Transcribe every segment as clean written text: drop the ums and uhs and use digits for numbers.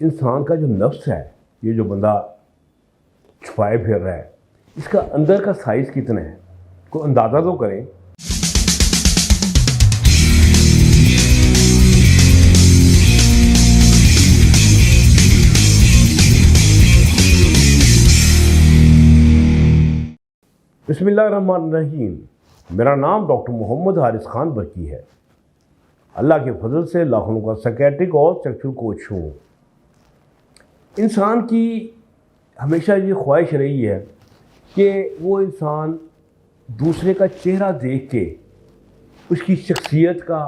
इंसान का जो नफ्स है, ये जो बंदा छुपाए फिर रहा है, इसका अंदर का साइज़ कितना है, कोई अंदाज़ा तो करें। बिस्मिल्लाहिर्रहमानिर्रहीम। मेरा नाम डॉक्टर मोहम्मद हारिस खान बरकी है। अल्लाह के फजल से लाखों का साइकियाट्रिक और सेक्सुअल कोच हूँ। इंसान की हमेशा ये ख्वाहिश रही है कि वो इंसान दूसरे का चेहरा देख के उसकी शख्सियत का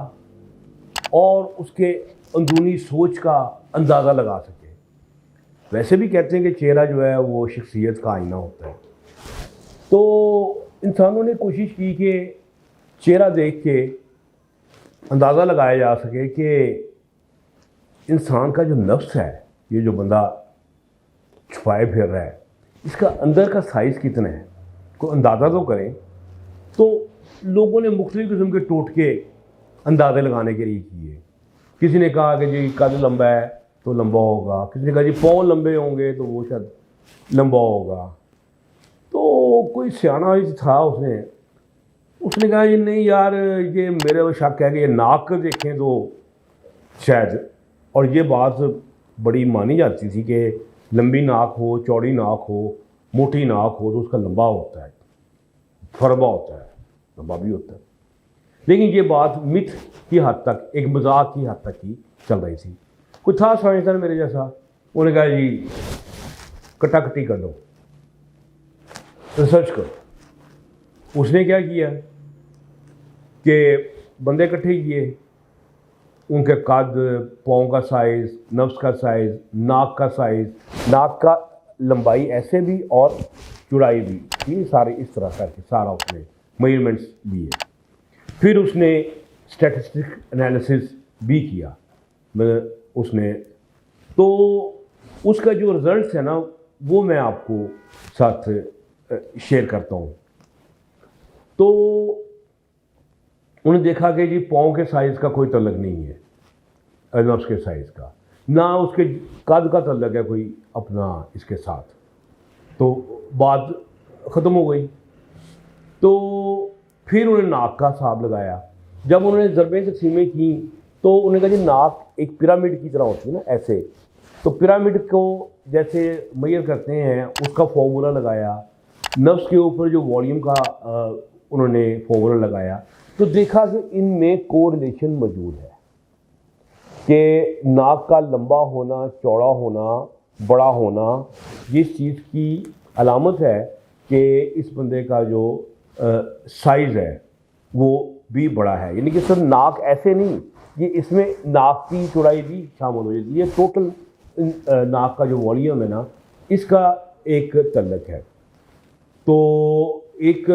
और उसके अंदरूनी सोच का अंदाज़ा लगा सके। वैसे भी कहते हैं कि चेहरा जो है वो शख्सियत का आईना होता है। तो इंसानों ने कोशिश की कि चेहरा देख के अंदाज़ा लगाया जा सके कि इंसान का जो नफ्स है, ये जो बंदा छुपाए फिर रहा है, इसका अंदर का साइज़ कितना है, कोई अंदाज़ा तो करें। तो लोगों ने मुख्तलिफ़ किस्म के टोटके अंदाज़े लगाने के लिए किए। किसी ने कहा कि जी कद लंबा है तो लंबा होगा, किसी ने कहा जी पाँव लंबे होंगे तो वो शायद लंबा होगा। तो कोई सियाना था, उसने कहा ये नहीं यार, ये मेरे को शक है कि ये नाक देखें तो शायद, और ये बात बड़ी मानी जाती थी कि लंबी नाक हो, चौड़ी नाक हो, मोटी नाक हो तो उसका लंबा होता है, फरबा होता है, लंबा भी होता है। लेकिन ये बात मिथ की हद तक, एक मजाक की हद तक ही चल रही थी। कोई था साइंसदान मेरे जैसा, उन्होंने कहा जी कटाकटी कर लो, रिसर्च करो। उसने क्या किया कि बंदे इकट्ठे किए, उनके कद, पाँव का साइज़, नफ्स का साइज़, नाक का साइज़, नाक का लंबाई ऐसे भी और चौड़ाई भी, ये सारे इस तरह करके सारा उसने मेजरमेंट्स लिए। फिर उसने स्टैटिस्टिक एनालिसिस भी किया उसने। तो उसका जो रिज़ल्ट्स है ना, वो मैं आपको साथ शेयर करता हूँ। तो उन्होंने देखा कि जी पाँव के साइज़ का कोई तल्लक नहीं है, नफ्स के साइज़ का, ना उसके कद का तल्लक है कोई अपना इसके साथ। तो बात ख़त्म हो गई। तो फिर उन्होंने नाक का हिसाब लगाया। जब उन्होंने ज़रबें तक़सीमें की तो उन्होंने कहा जी नाक एक पिरामिड की तरह होती है ना, ऐसे। तो पिरामिड को जैसे मेजर करते हैं, उसका फॉर्मूला लगाया। नफ्स के ऊपर जो वॉल्यूम का उन्होंने फॉर्मूला लगाया, तो देखा कि इनमें कोरिलेशन मौजूद है कि नाक का लंबा होना, चौड़ा होना, बड़ा होना, जिस चीज़ की अलामत है कि इस बंदे का जो साइज़ है वो भी बड़ा है। यानी कि सिर्फ नाक ऐसे नहीं, ये इसमें नाक की चौड़ाई भी शामिल हो जाती है। ये टोटल नाक का जो वॉल्यूम है ना, इसका एक तल्लक है। तो एक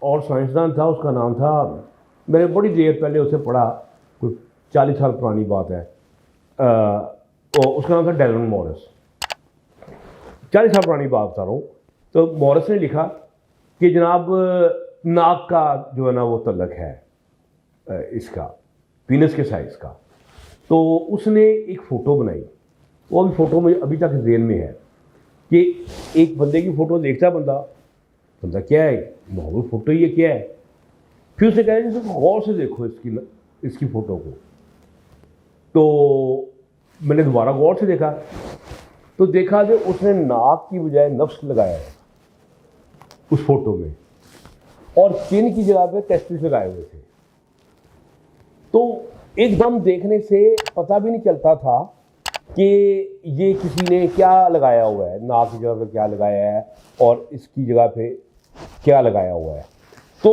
और साइंसदान था, उसका नाम था, मैंने बड़ी देर पहले उसे पढ़ा, कोई 40 साल पुरानी बात है, तो उसका नाम था डेलन मॉरिस। 40 साल पुरानी बात बता रहा हूँ। तो मॉरिस ने लिखा कि जनाब नाक का जो है ना वो तल्लक है इसका पीनस के साइज़ का। तो उसने एक फ़ोटो बनाई, वो अभी फ़ोटो में अभी तक जेल में है कि एक बंदे की फ़ोटो देखता है बंदा क्या है, मामूली फ़ोटो ही है, क्या है। फिर उसने कहा जी गौर से देखो इसकी फ़ोटो को। तो मैंने दोबारा गौर से देखा, तो देखा कि उसने नाक की बजाय नफ्स लगाया है उस फ़ोटो में, और चिन की जगह पे टेस्टिस लगाए हुए थे। तो एकदम देखने से पता भी नहीं चलता था कि ये किसी ने क्या लगाया हुआ है, नाक की जगह पे क्या लगाया है और इसकी जगह पे क्या लगाया हुआ है। तो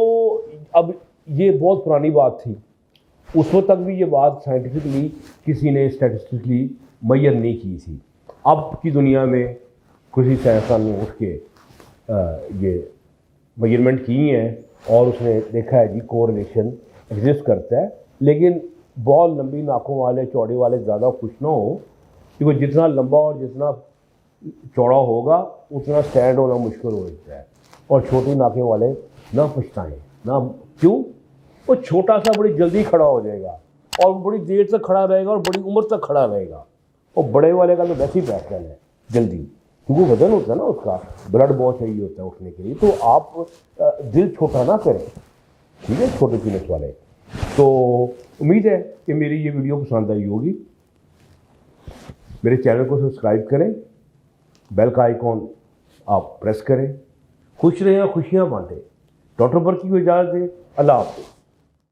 अब ये बहुत पुरानी बात थी, उस वक्त तक भी ये बात साइंटिफिकली किसी ने स्टैटिस्टिकली मेजर नहीं की थी। अब की दुनिया में किसी साइंसदान ने उठ के ये मेजरमेंट की हैं और उसने देखा है जी कोरिलेशन एग्जिस्ट करता है। लेकिन बहुत लंबी नाकों वाले, चौड़े वाले ज़्यादा खुश ना हो, क्योंकि जितना लंबा और जितना चौड़ा होगा उतना स्टैंड होना मुश्किल हो जाता है। और छोटी नाकें वाले ना पछताएं ना, क्यों? वो छोटा सा बड़ी जल्दी खड़ा हो जाएगा और बड़ी देर तक खड़ा रहेगा और बड़ी उम्र तक खड़ा रहेगा, और बड़े वाले का तो वैसे ही बैठ जाना है जल्दी, क्योंकि वजन होता है ना उसका, ब्लड बहुत चाहिए होता है उठने के लिए। तो आप दिल छोटा ना करें, ठीक है, छोटे पीनस वाले। तो उम्मीद है कि मेरी ये वीडियो पसंद आई होगी। मेरे चैनल को सब्सक्राइब करें, बेल का आइकॉन आप प्रेस करें। खुश रहें और खुशियाँ बांटें। डॉक्टर बर्की को इजाज़त दें। अल्लाह हाफ़िज़।